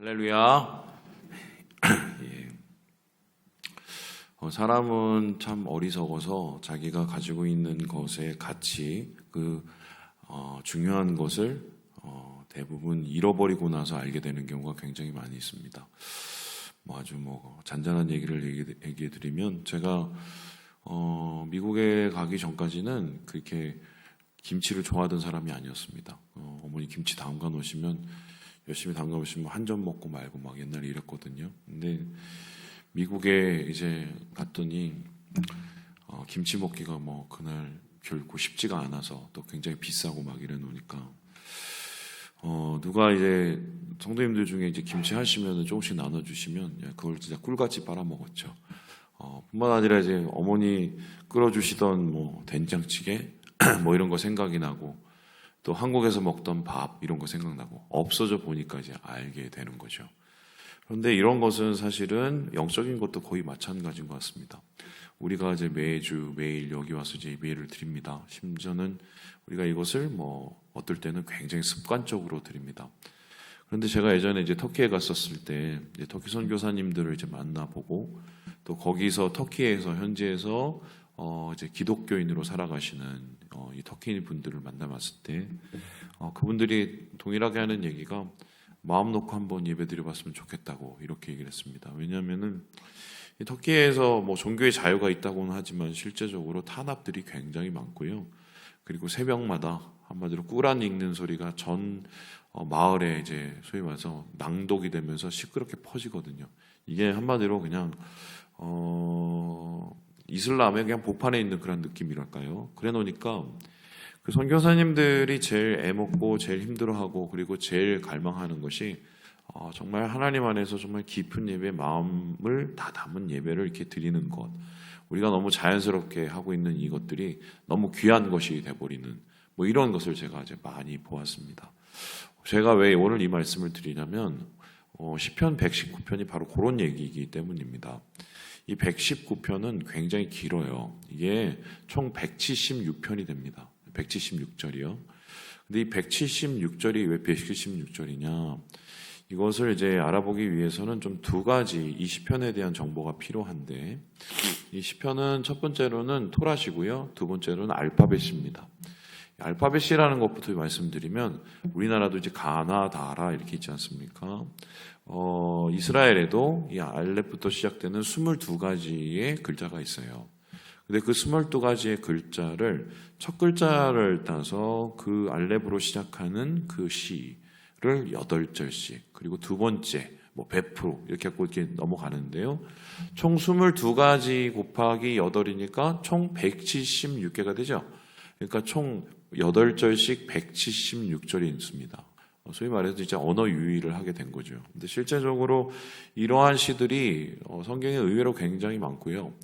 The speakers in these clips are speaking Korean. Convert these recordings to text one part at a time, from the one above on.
할렐루야. 예. 사람은 참 어리석어서 자기가 가지고 있는 것의 가치, 중요한 것을 대부분 잃어버리고 나서 알게 되는 경우가 굉장히 많이 있습니다. 아주 잔잔한 얘기를 얘기해 드리면, 제가 미국에 가기 전까지는 그렇게 김치를 좋아하던 사람이 아니었습니다. 어머니 김치 담가 놓으시면 열심히 담가 놓으시면 한 점 먹고 말고 막 옛날에 이랬거든요. 근데 미국에 이제 갔더니 김치 먹기가 그날 결코 쉽지가 않아서, 또 굉장히 비싸고 막 이래 놓으니까 누가 이제 성도님들 중에 이제 김치 하시면 조금씩 나눠주시면 그걸 진짜 꿀같이 빨아먹었죠. 뿐만 아니라 이제 어머니 끓여주시던 된장찌개 이런 거 생각이 나고, 또 한국에서 먹던 밥 이런 거 생각나고, 없어져 보니까 이제 알게 되는 거죠. 그런데 이런 것은 사실은 영적인 것도 거의 마찬가지인 것 같습니다. 우리가 이제 매일 여기 와서 이제 예배를 드립니다. 심지어는 우리가 이것을 어떨 때는 굉장히 습관적으로 드립니다. 그런데 제가 예전에 이제 터키에 갔었을 때 이제 터키 선교사님들을 이제 만나보고, 또 거기서 터키에서 현지에서 이제 기독교인으로 살아가시는 이 터키인 분들을 만나봤을 때 그분들이 동일하게 하는 얘기가, 마음 놓고 한번 예배드려봤으면 좋겠다고 이렇게 얘기를 했습니다. 왜냐하면은 이 터키에서 종교의 자유가 있다고는 하지만 실제적으로 탄압들이 굉장히 많고요. 그리고 새벽마다 한마디로 꾸란 읽는 소리가 전 마을에 이제 소위 말해서 낭독이 되면서 시끄럽게 퍼지거든요. 이게 한마디로 그냥 이슬람의 그냥 복판에 있는 그런 느낌이랄까요. 그래 놓으니까 그 선교사님들이 제일 애먹고 제일 힘들어하고, 그리고 제일 갈망하는 것이 정말 하나님 안에서 정말 깊은 예배, 마음을 다 담은 예배를 이렇게 드리는 것. 우리가 너무 자연스럽게 하고 있는 이것들이 너무 귀한 것이 돼버리는 이런 것을 제가 이제 많이 보았습니다. 제가 왜 오늘 이 말씀을 드리냐면 시편 119편이 바로 그런 얘기이기 때문입니다. 이 119편은 굉장히 길어요. 이게 총 176편이 됩니다. 176절이요. 근데 이 176절이 왜 176절이냐? 이것을 이제 알아보기 위해서는 좀 두 가지 이 시편에 대한 정보가 필요한데, 이 시편은 첫 번째로는 토라시고요. 두 번째로는 알파벳입니다. 알파벳이라는 것부터 말씀드리면, 우리나라도 이제 가나, 다라 이렇게 있지 않습니까? 이스라엘에도 이 알렙부터 시작되는 22가지의 글자가 있어요. 근데 그 22가지의 글자를 첫 글자를 따서 그 알렙으로 시작하는 그 시를 8절씩, 그리고 두 번째 베프로 이렇게 하고 이렇게 넘어가는데요. 총 22가지 곱하기 8이니까 총 176개가 되죠. 그러니까 총 8절씩 176절이 있습니다. 소위 말해서 이제 언어 유희를 하게 된 거죠. 근데 실제적으로 이러한 시들이 성경에 의외로 굉장히 많고요.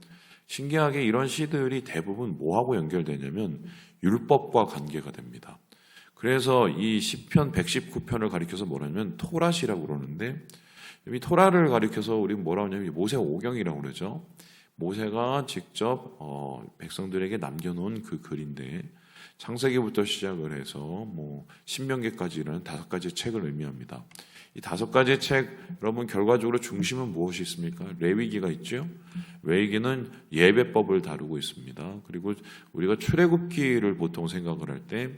신기하게 이런 시들이 대부분 뭐하고 연결되냐면 율법과 관계가 됩니다. 그래서 이 시편 119편을 가리켜서 뭐라냐면 토라시라고 그러는데, 이 토라를 가리켜서 우리 뭐라고 하냐면 모세 오경이라고 그러죠. 모세가 직접 백성들에게 남겨놓은 그 글인데, 창세기부터 시작을 해서 신명기까지는 5가지 책을 의미합니다. 이 5가지 책, 여러분 결과적으로 중심은 무엇이 있습니까? 레위기가 있죠. 레위기는 예배법을 다루고 있습니다. 그리고 우리가 출애굽기를 보통 생각을 할 때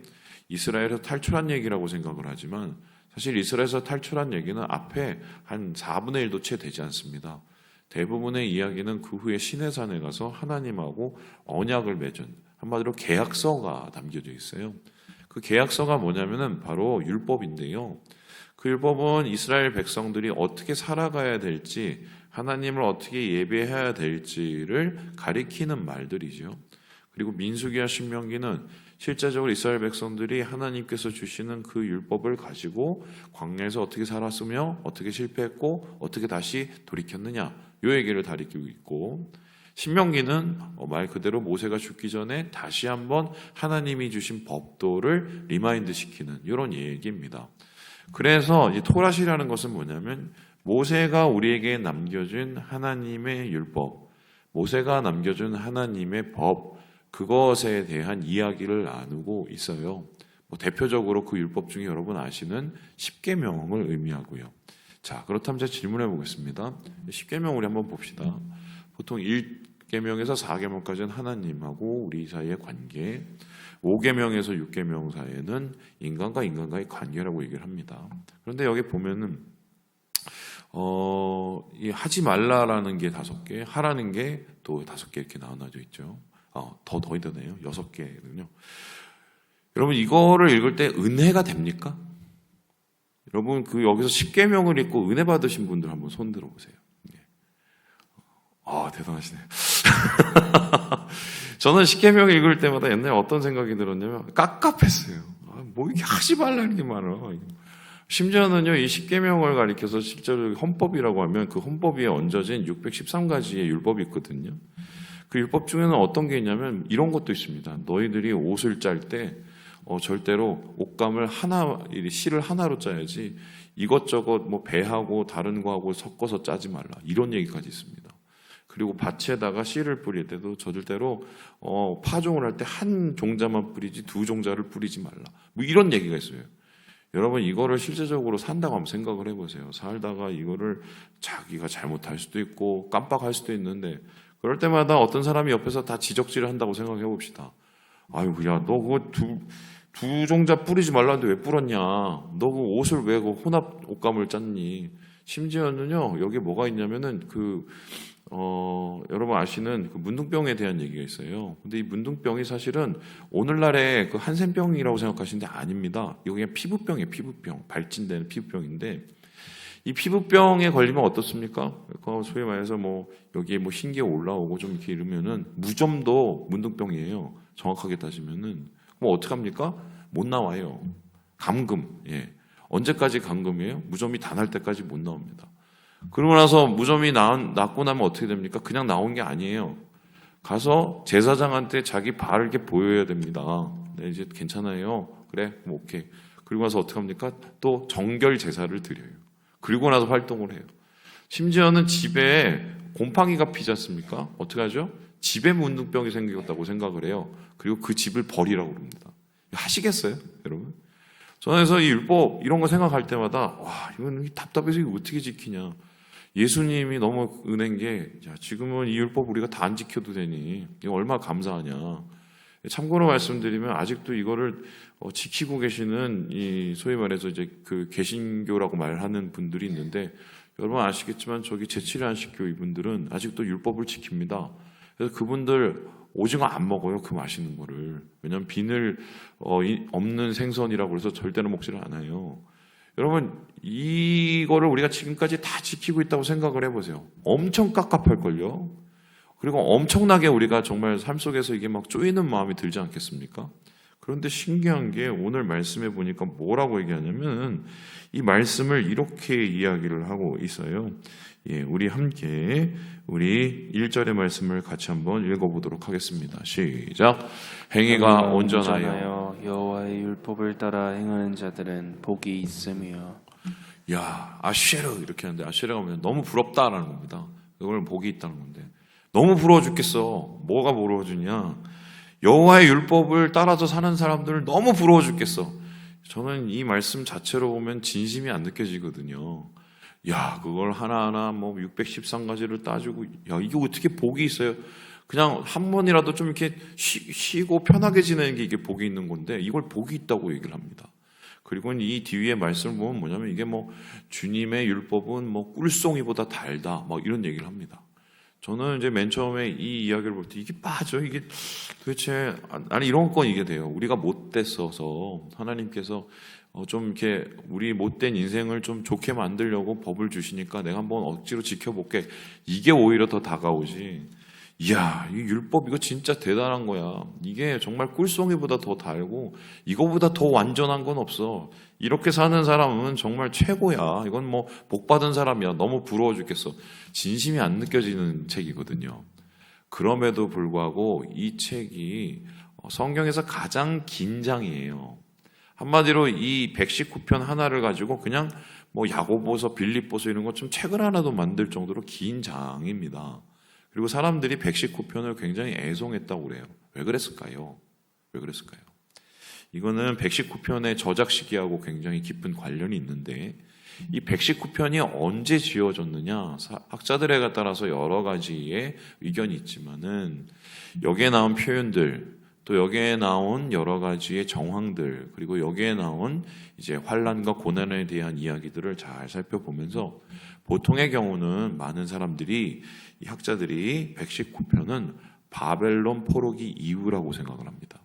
이스라엘에서 탈출한 얘기라고 생각을 하지만, 사실 이스라엘에서 탈출한 얘기는 앞에 한 4분의 1도 채 되지 않습니다. 대부분의 이야기는 그 후에 시내산에 가서 하나님하고 언약을 맺은, 한마디로 계약서가 담겨져 있어요. 그 계약서가 뭐냐면은 바로 율법인데요. 그 율법은 이스라엘 백성들이 어떻게 살아가야 될지, 하나님을 어떻게 예배해야 될지를 가리키는 말들이죠. 그리고 민수기와 신명기는 실제적으로 이스라엘 백성들이 하나님께서 주시는 그 율법을 가지고 광야에서 어떻게 살았으며 어떻게 실패했고 어떻게 다시 돌이켰느냐, 이 얘기를 가리키고 있고, 신명기는 말 그대로 모세가 죽기 전에 다시 한번 하나님이 주신 법도를 리마인드 시키는 이런 얘기입니다. 그래서 이 토라시라는 것은 뭐냐면 모세가 우리에게 남겨준 하나님의 율법, 모세가 남겨준 하나님의 법, 그것에 대한 이야기를 나누고 있어요. 대표적으로 그 율법 중에 여러분 아시는 십계명을 의미하고요. 자, 그렇다면 제가 질문해 보겠습니다. 10계명 우리 한번 봅시다. 보통 1계명에서 4계명까지는 하나님하고 우리 사이의 관계, 5계명에서 6계명 사이에는 인간과 인간과의 관계라고 얘기를 합니다. 그런데 여기 보면은 이 하지 말라라는 게 5개, 하라는 게 또 5개 이렇게 나눠져 있죠. 더 있더네요. 6개거든요. 여러분 이거를 읽을 때 은혜가 됩니까? 여러분 여기서 10계명을 읽고 은혜 받으신 분들 한번 손 들어보세요. 대단하시네요. 저는 10계명 읽을 때마다 옛날에 어떤 생각이 들었냐면 깝깝했어요. 뭐 이렇게 하지 말라는 게 많아. 심지어는요, 이 10계명을 가리켜서 실제로 헌법이라고 하면 그 헌법 위에 얹어진 613가지의 율법이 있거든요. 그 율법 중에는 어떤 게 있냐면 이런 것도 있습니다. 너희들이 옷을 짤 때 절대로 옷감을 실을 하나로 짜야지 이것저것 뭐 배하고 다른 거하고 섞어서 짜지 말라. 이런 얘기까지 있습니다. 그리고 밭에다가 씨를 뿌릴 때도 절대로 파종을 할 때 한 종자만 뿌리지 2종자를 뿌리지 말라. 뭐 이런 얘기가 있어요. 여러분 이거를 실제적으로 산다고 한번 생각을 해보세요. 살다가 이거를 자기가 잘못할 수도 있고 깜빡할 수도 있는데 그럴 때마다 어떤 사람이 옆에서 다 지적질을 한다고 생각해 봅시다. 아이고 야 너 그거 두 종자 뿌리지 말라는데 왜 뿌렸냐. 너 그 옷을 왜 그 혼합 옷감을 짰니. 심지어는요 여기 뭐가 있냐면은 여러분 아시는 그 문둥병에 대한 얘기가 있어요. 근데 이 문둥병이 사실은 오늘날의 그 한센병이라고 생각하시는데 아닙니다. 이거 그냥 피부병이에요. 피부병. 발진되는 피부병인데 이 피부병에 걸리면 어떻습니까? 소위 말해서 뭐 여기에 뭐 흰 게 올라오고 좀 이렇게 이러면은 무좀도 문둥병이에요. 정확하게 따지면은 뭐 어떡합니까? 못 나와요. 감금. 예. 언제까지 감금이에요? 무좀이 다 날 때까지 못 나옵니다. 그러고 나서 무좀이 낫고 나면 어떻게 됩니까? 그냥 나온 게 아니에요. 가서 제사장한테 자기 발을 이렇게 보여야 됩니다. 네, 이제 괜찮아요. 그래, 뭐 오케이. 그리고 나서 어떻게 합니까? 또 정결 제사를 드려요. 그리고 나서 활동을 해요. 심지어는 집에 곰팡이가 피지 않습니까? 어떻게 하죠? 집에 문둥병이 생겼다고 생각을 해요. 그리고 그 집을 버리라고 그럽니다. 하시겠어요, 여러분? 저는 이 율법 이런 거 생각할 때마다 와 이건 답답해서 이거 어떻게 지키냐. 예수님이 너무 은혜인 게 지금은 이 율법 우리가 다 안 지켜도 되니 이거 얼마나 감사하냐. 참고로 말씀드리면 아직도 이거를 지키고 계시는 이 소위 말해서 이제 그 개신교라고 말하는 분들이 있는데 여러분 아시겠지만 저기 제7의 안식교 이분들은 아직도 율법을 지킵니다. 그래서 그분들 오징어 안 먹어요. 그 맛있는 거를. 왜냐하면 비늘 없는 생선이라고 해서 절대로 먹지를 않아요. 여러분 이거를 우리가 지금까지 다 지키고 있다고 생각을 해보세요. 엄청 깝깝할걸요. 그리고 엄청나게 우리가 정말 삶 속에서 이게 막 쪼이는 마음이 들지 않겠습니까? 그런데 신기한 게 오늘 말씀해 보니까 뭐라고 얘기하냐면 이 말씀을 이렇게 이야기를 하고 있어요. 예, 우리 함께 우리 1절의 말씀을 같이 한번 읽어보도록 하겠습니다. 시작. 행위가 온전하여 여호와의 율법을 따라 행하는 자들은 복이 있으며. 야, 아쉐르 이렇게 하는데 아쉐르가 뭐냐? 너무 부럽다라는 겁니다. 이걸 복이 있다는 건데 너무 부러워 죽겠어. 뭐가 부러워 주냐? 여호와의 율법을 따라서 사는 사람들 너무 부러워 죽겠어. 저는 이 말씀 자체로 보면 진심이 안 느껴지거든요. 야, 그걸 하나하나 뭐 613가지를 따지고 야, 이게 어떻게 복이 있어요? 그냥 한 번이라도 좀 이렇게 쉬고 편하게 지내는 게 이게 복이 있는 건데 이걸 복이 있다고 얘기를 합니다. 그리고 이 뒤에 말씀을 보면 뭐냐면 이게 뭐 주님의 율법은 뭐 꿀송이보다 달다 뭐 이런 얘기를 합니다. 저는 이제 맨 처음에 이 이야기를 볼 때 이게 빠져 이게 도대체 아니 이런 건 이게 돼요. 우리가 못됐어서 하나님께서 좀 이렇게 우리 못된 인생을 좀 좋게 만들려고 법을 주시니까 내가 한번 억지로 지켜볼게. 이게 오히려 더 다가오지. 이야, 이 율법 이거 진짜 대단한 거야. 이게 정말 꿀송이보다 더 달고 이거보다 더 완전한 건 없어. 이렇게 사는 사람은 정말 최고야. 이건 뭐 복받은 사람이야. 너무 부러워 죽겠어. 진심이 안 느껴지는 책이거든요. 그럼에도 불구하고 이 책이 성경에서 가장 긴 장이에요. 한마디로 이 119편 하나를 가지고 그냥 뭐 야고보서, 빌립보서 이런 것 좀 책을 하나도 만들 정도로 긴 장입니다. 그리고 사람들이 119편을 굉장히 애송했다고 그래요. 왜 그랬을까요? 왜 그랬을까요? 이거는 119편의 저작 시기하고 굉장히 깊은 관련이 있는데 이 119편이 언제 지어졌느냐? 학자들에 따라서 여러 가지의 의견이 있지만은 여기에 나온 표현들, 또 여기에 나온 여러 가지의 정황들, 그리고 여기에 나온 이제 환란과 고난에 대한 이야기들을 잘 살펴보면서 보통의 경우는 많은 사람들이 이 학자들이 119편은 바벨론 포로기 이후라고 생각을 합니다.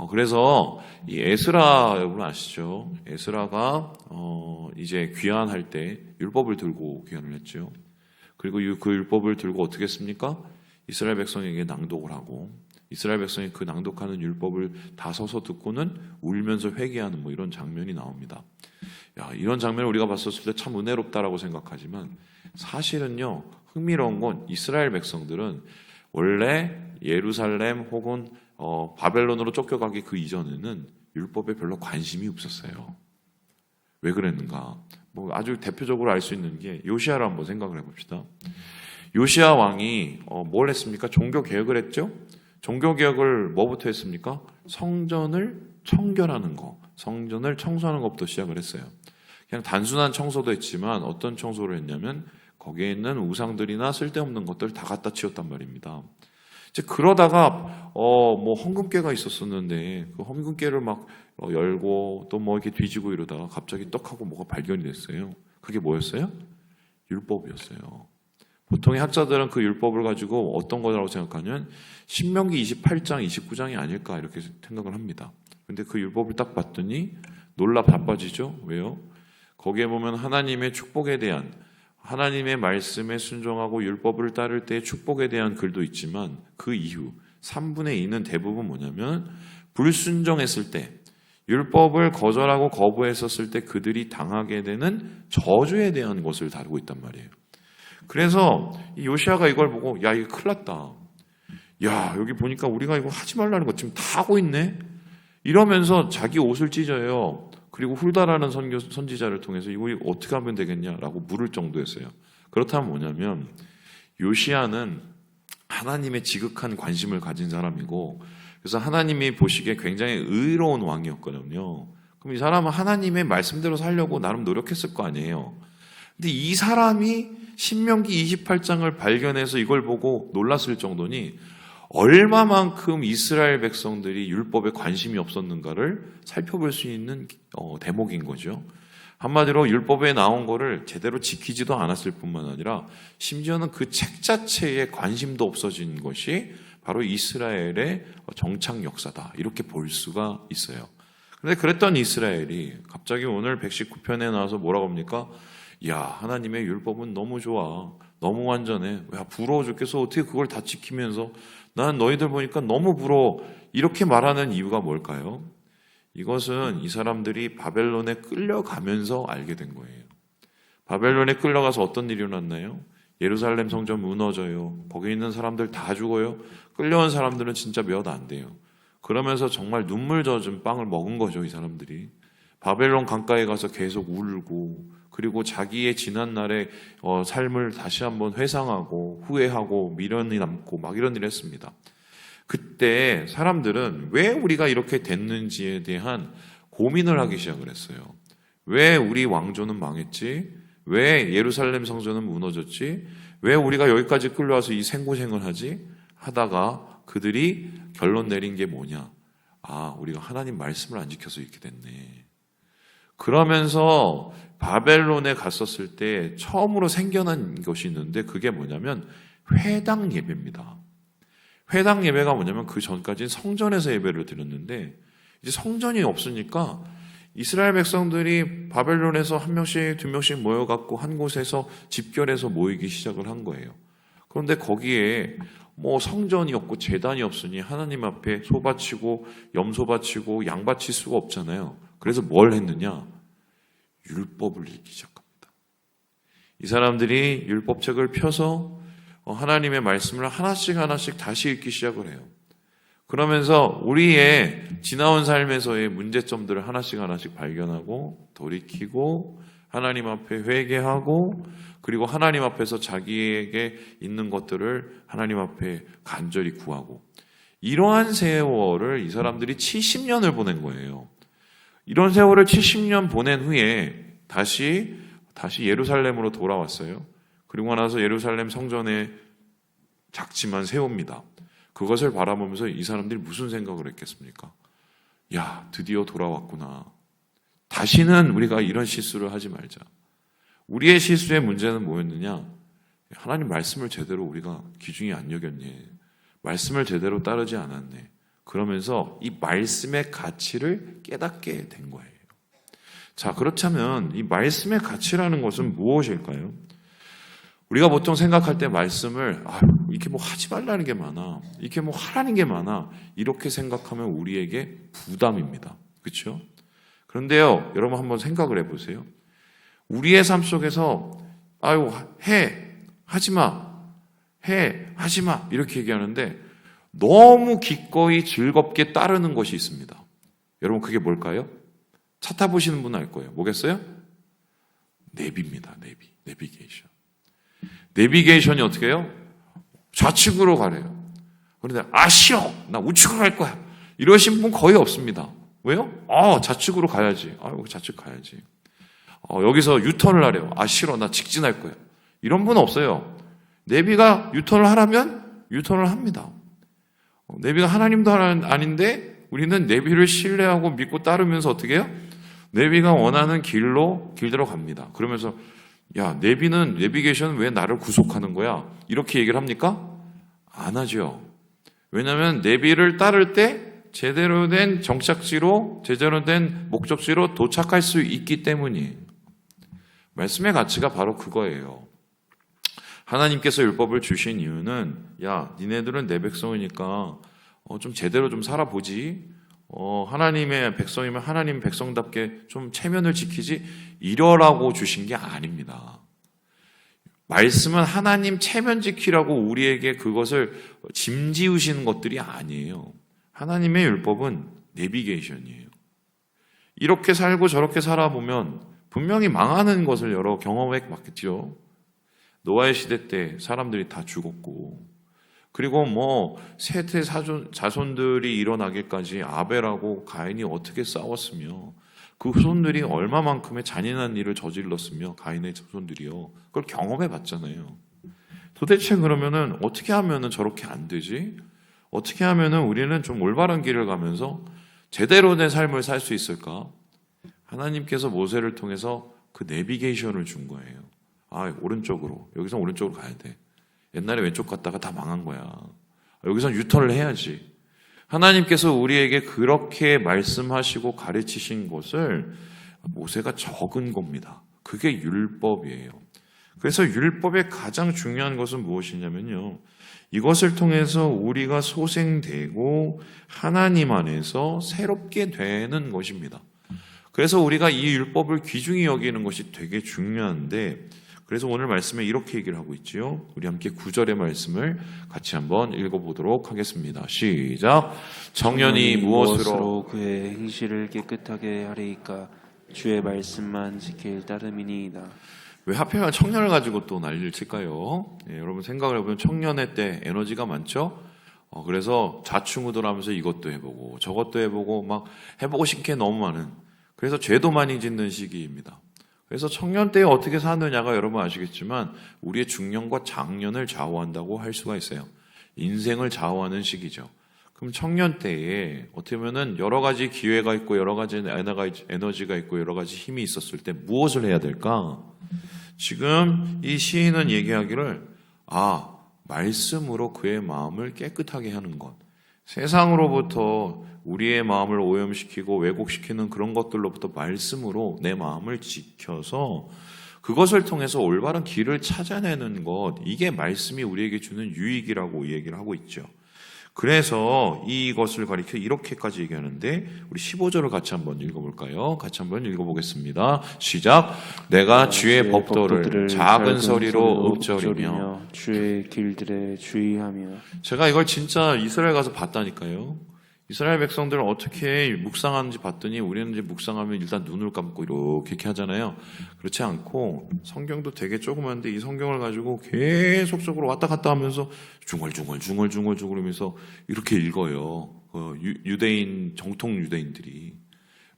그래서 이 에스라 여러분 아시죠? 에스라가 이제 귀환할 때 율법을 들고 귀환을 했죠. 그리고 그 율법을 들고 어떻게 했습니까? 이스라엘 백성에게 낭독을 하고 이스라엘 백성이 그 낭독하는 율법을 다 서서 듣고는 울면서 회개하는 뭐 이런 장면이 나옵니다. 야, 이런 장면을 우리가 봤었을 때 참 은혜롭다라고 생각하지만 사실은요, 흥미로운 건 이스라엘 백성들은 원래 예루살렘 혹은 바벨론으로 쫓겨가기 그 이전에는 율법에 별로 관심이 없었어요. 왜 그랬는가? 뭐 아주 대표적으로 알 수 있는 게 요시야를 한번 생각을 해봅시다. 요시야 왕이 뭘 했습니까? 종교 개혁을 했죠. 종교 개혁을 뭐부터 했습니까? 성전을 청결하는 거, 성전을 청소하는 것부터 시작을 했어요. 그냥 단순한 청소도 했지만 어떤 청소를 했냐면 거기에 있는 우상들이나 쓸데없는 것들을 다 갖다 치웠단 말입니다. 이제 그러다가 뭐 헌금궤가 있었었는데 그 헌금궤를 막 열고 또 뭐 이렇게 뒤지고 이러다가 갑자기 떡하고 뭐가 발견이 됐어요. 그게 뭐였어요? 율법이었어요. 보통의 학자들은 그 율법을 가지고 어떤 거라고 생각하냐면 신명기 28장, 29장이 아닐까 이렇게 생각을 합니다. 근데 그 율법을 딱 봤더니 놀라 바빠지죠. 왜요? 거기에 보면 하나님의 축복에 대한, 하나님의 말씀에 순종하고 율법을 따를 때의 축복에 대한 글도 있지만 그 이후 3분의 2는 대부분 뭐냐면 불순종했을 때, 율법을 거절하고 거부했었을 때 그들이 당하게 되는 저주에 대한 것을 다루고 있단 말이에요. 그래서 이 요시야가 이걸 보고 야, 이거 큰일 났다. 야, 여기 보니까 우리가 이거 하지 말라는 거 지금 다 하고 있네. 이러면서 자기 옷을 찢어요. 그리고 훌다라는 선지자를 통해서 이거 어떻게 하면 되겠냐라고 물을 정도였어요. 그렇다면 뭐냐면 요시야는 하나님의 지극한 관심을 가진 사람이고 그래서 하나님이 보시기에 굉장히 의로운 왕이었거든요. 그럼 이 사람은 하나님의 말씀대로 살려고 나름 노력했을 거 아니에요. 근데 이 사람이 신명기 28장을 발견해서 이걸 보고 놀랐을 정도니 얼마만큼 이스라엘 백성들이 율법에 관심이 없었는가를 살펴볼 수 있는 대목인 거죠. 한마디로 율법에 나온 거를 제대로 지키지도 않았을 뿐만 아니라 심지어는 그 책 자체에 관심도 없어진 것이 바로 이스라엘의 정착 역사다. 이렇게 볼 수가 있어요. 그런데 그랬던 이스라엘이 갑자기 오늘 119편에 나와서 뭐라고 합니까? 야, 하나님의 율법은 너무 좋아. 너무 완전해. 야, 부러워 죽겠어. 어떻게 그걸 다 지키면서 난 너희들 보니까 너무 부러워. 이렇게 말하는 이유가 뭘까요? 이것은 이 사람들이 바벨론에 끌려가면서 알게 된 거예요. 바벨론에 끌려가서 어떤 일이 일어났나요? 예루살렘 성전 무너져요. 거기 있는 사람들 다 죽어요. 끌려온 사람들은 진짜 몇 안 돼요. 그러면서 정말 눈물 젖은 빵을 먹은 거죠, 이 사람들이. 바벨론 강가에 가서 계속 울고 그리고 자기의 지난날의 삶을 다시 한번 회상하고 후회하고 미련이 남고 막 이런 일을 했습니다. 그때 사람들은 왜 우리가 이렇게 됐는지에 대한 고민을 하기 시작을 했어요. 왜 우리 왕조는 망했지? 왜 예루살렘 성전은 무너졌지? 왜 우리가 여기까지 끌려와서 이 생고생을 하지? 하다가 그들이 결론 내린 게 뭐냐? 아, 우리가 하나님 말씀을 안 지켜서 이렇게 됐네. 그러면서 바벨론에 갔었을 때 처음으로 생겨난 것이 있는데 그게 뭐냐면 회당 예배입니다. 회당 예배가 뭐냐면 그 전까지는 성전에서 예배를 드렸는데 이제 성전이 없으니까 이스라엘 백성들이 바벨론에서 한 명씩 두 명씩 모여갖고 한 곳에서 집결해서 모이기 시작을 한 거예요. 그런데 거기에 뭐 성전이 없고 제단이 없으니 하나님 앞에 소 바치고 염소 바치고 양 바칠 수가 없잖아요. 그래서 뭘 했느냐? 율법을 읽기 시작합니다. 이 사람들이 율법책을 펴서 하나님의 말씀을 하나씩 하나씩 다시 읽기 시작을 해요. 그러면서 우리의 지나온 삶에서의 문제점들을 하나씩 하나씩 발견하고 돌이키고 하나님 앞에 회개하고 그리고 하나님 앞에서 자기에게 있는 것들을 하나님 앞에 간절히 구하고 이러한 세월을 이 사람들이 70년을 보낸 거예요. 이런 세월을 70년 보낸 후에 다시 예루살렘으로 돌아왔어요. 그리고 나서 예루살렘 성전에 작지만 세웁니다. 그것을 바라보면서 이 사람들이 무슨 생각을 했겠습니까? 야, 드디어 돌아왔구나. 다시는 우리가 이런 실수를 하지 말자. 우리의 실수의 문제는 뭐였느냐? 하나님 말씀을 제대로 우리가 귀중히 안 여겼네. 말씀을 제대로 따르지 않았네. 그러면서 이 말씀의 가치를 깨닫게 된 거예요. 자, 그렇다면 이 말씀의 가치라는 것은 무엇일까요? 우리가 보통 생각할 때 말씀을 이렇게 뭐 하지 말라는 게 많아, 이렇게 뭐 하라는 게 많아, 이렇게 생각하면 우리에게 부담입니다. 그렇죠? 그런데요, 여러분 한번 생각을 해보세요. 우리의 삶 속에서 하지 마 이렇게 얘기하는데 너무 기꺼이 즐겁게 따르는 것이 있습니다. 여러분 그게 뭘까요? 차 타보시는 분은 알 거예요. 뭐겠어요? 내비입니다. 내비게이션. 내비게이션이 어떻게 해요? 좌측으로 가래요. 그런데 싫어, 나 우측으로 갈 거야, 이러신 분 거의 없습니다. 왜요? 좌측으로 가야지. 좌측 가야지. 여기서 유턴을 하래요. 싫어, 나 직진할 거야. 이런 분 없어요. 내비가 유턴을 하라면 유턴을 합니다. 내비가 하나님도 아닌데 우리는 내비를 신뢰하고 믿고 따르면서 어떻게 해요? 내비가 원하는 길대로 갑니다. 그러면서 내비게이션은 왜 나를 구속하는 거야? 이렇게 얘기를 합니까? 안 하죠. 왜냐하면 내비를 따를 때 제대로 된 정착지로, 제대로 된 목적지로 도착할 수 있기 때문이에요. 말씀의 가치가 바로 그거예요. 하나님께서 율법을 주신 이유는 니네들은 내 백성이니까 좀 제대로 좀 살아보지, 하나님의 백성이면 하나님 백성답게 좀 체면을 지키지, 이러라고 주신 게 아닙니다. 말씀은 하나님 체면 지키라고 우리에게 그것을 짐지우시는 것들이 아니에요. 하나님의 율법은 내비게이션이에요. 이렇게 살고 저렇게 살아보면 분명히 망하는 것을 여러 경험해 봤겠죠. 노아의 시대 때 사람들이 다 죽었고, 그리고 세대 자손들이 일어나기까지 아벨하고 가인이 어떻게 싸웠으며 그 후손들이 얼마만큼의 잔인한 일을 저질렀으며, 가인의 자손들이요, 그걸 경험해 봤잖아요. 도대체 그러면은 어떻게 하면은 저렇게 안 되지? 어떻게 하면은 우리는 좀 올바른 길을 가면서 제대로 된 삶을 살 수 있을까? 하나님께서 모세를 통해서 그 내비게이션을 준 거예요. 오른쪽으로, 여기서 오른쪽으로 가야 돼. 옛날에 왼쪽 갔다가 다 망한 거야. 여기서 유턴을 해야지. 하나님께서 우리에게 그렇게 말씀하시고 가르치신 것을 모세가 적은 겁니다. 그게 율법이에요. 그래서 율법의 가장 중요한 것은 무엇이냐면요, 이것을 통해서 우리가 소생되고 하나님 안에서 새롭게 되는 것입니다. 그래서 우리가 이 율법을 귀중히 여기는 것이 되게 중요한데, 그래서 오늘 말씀에 이렇게 얘기를 하고 있지요. 우리 함께 9절의 말씀을 같이 한번 읽어보도록 하겠습니다. 시작. 청년이 무엇으로 그의 행실을 깨끗하게 하리이까? 주의 말씀만 지킬 따름이니이다. 왜 하필 청년을 가지고 또 난리를 칠까요? 여러분 생각을 해보면 청년의 때 에너지가 많죠? 그래서 좌충우돌하면서 이것도 해보고 저것도 해보고 막 해보고 싶은 게 너무 많은, 그래서 죄도 많이 짓는 시기입니다. 그래서 청년 때에 어떻게 사느냐가 여러분 아시겠지만 우리의 중년과 장년을 좌우한다고 할 수가 있어요. 인생을 좌우하는 시기죠. 그럼 청년 때에 어떻게 보면은 여러 가지 기회가 있고 여러 가지 에너지가 있고 여러 가지 힘이 있었을 때 무엇을 해야 될까? 지금 이 시인은 얘기하기를 말씀으로 그의 마음을 깨끗하게 하는 것, 세상으로부터 우리의 마음을 오염시키고 왜곡시키는 그런 것들로부터 말씀으로 내 마음을 지켜서 그것을 통해서 올바른 길을 찾아내는 것, 이게 말씀이 우리에게 주는 유익이라고 얘기를 하고 있죠. 그래서 이것을 가리켜 이렇게까지 얘기하는데, 우리 15절을 같이 한번 읽어볼까요? 같이 한번 읽어보겠습니다. 시작. 내가 주의 법도를 작은 소리로 읊조리며 주의 길들에 주의하며. 제가 이걸 진짜 이스라엘 가서 봤다니까요. 이스라엘 백성들을 어떻게 묵상하는지 봤더니, 우리는 이제 묵상하면 일단 눈을 감고 이렇게 하잖아요. 그렇지 않고 성경도 되게 조그만데 이 성경을 가지고 계속적으로 왔다 갔다 하면서 중얼중얼 하면서 이렇게 읽어요. 유대인, 정통 유대인들이.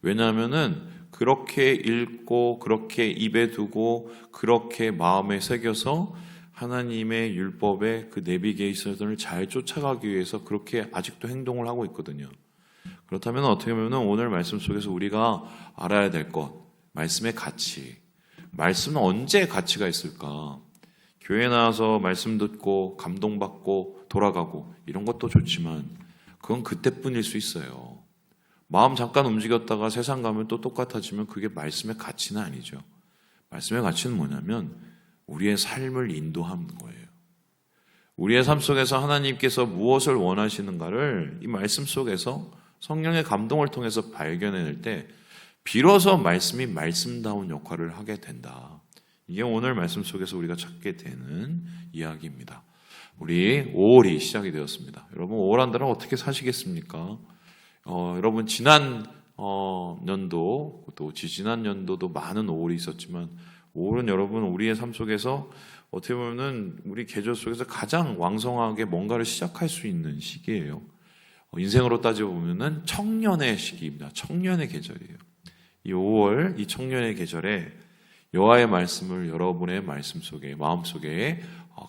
왜냐하면은 그렇게 읽고 그렇게 입에 두고 그렇게 마음에 새겨서 하나님의 율법의 그 내비게이션을 잘 쫓아가기 위해서 그렇게 아직도 행동을 하고 있거든요. 그렇다면 어떻게 보면 오늘 말씀 속에서 우리가 알아야 될 것, 말씀의 가치. 말씀은 언제 가치가 있을까? 교회 나와서 말씀 듣고 감동받고 돌아가고 이런 것도 좋지만 그건 그때뿐일 수 있어요. 마음 잠깐 움직였다가 세상 가면 또 똑같아지면 그게 말씀의 가치는 아니죠. 말씀의 가치는 뭐냐면 우리의 삶을 인도하는 거예요. 우리의 삶 속에서 하나님께서 무엇을 원하시는가를 이 말씀 속에서 성령의 감동을 통해서 발견해낼 때 비로소 말씀이 말씀다운 역할을 하게 된다. 이게 오늘 말씀 속에서 우리가 찾게 되는 이야기입니다. 우리 5월이 시작이 되었습니다. 여러분 5월 한 달은 어떻게 사시겠습니까? 여러분 지난 연도 또 지지난 연도도 많은 5월이 있었지만 5월은 여러분 우리의 삶 속에서 어떻게 보면은 우리 계절 속에서 가장 왕성하게 뭔가를 시작할 수 있는 시기예요. 인생으로 따지고 보면은 청년의 시기입니다. 청년의 계절이에요. 이 5월 이 청년의 계절에 여호와의 말씀을 여러분의 말씀 속에 마음 속에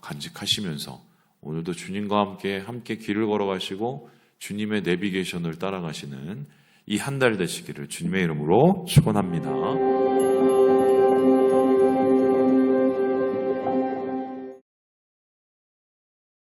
간직하시면서 오늘도 주님과 함께 길을 걸어가시고 주님의 내비게이션을 따라가시는 이 한 달 되시기를 주님의 이름으로 축원합니다.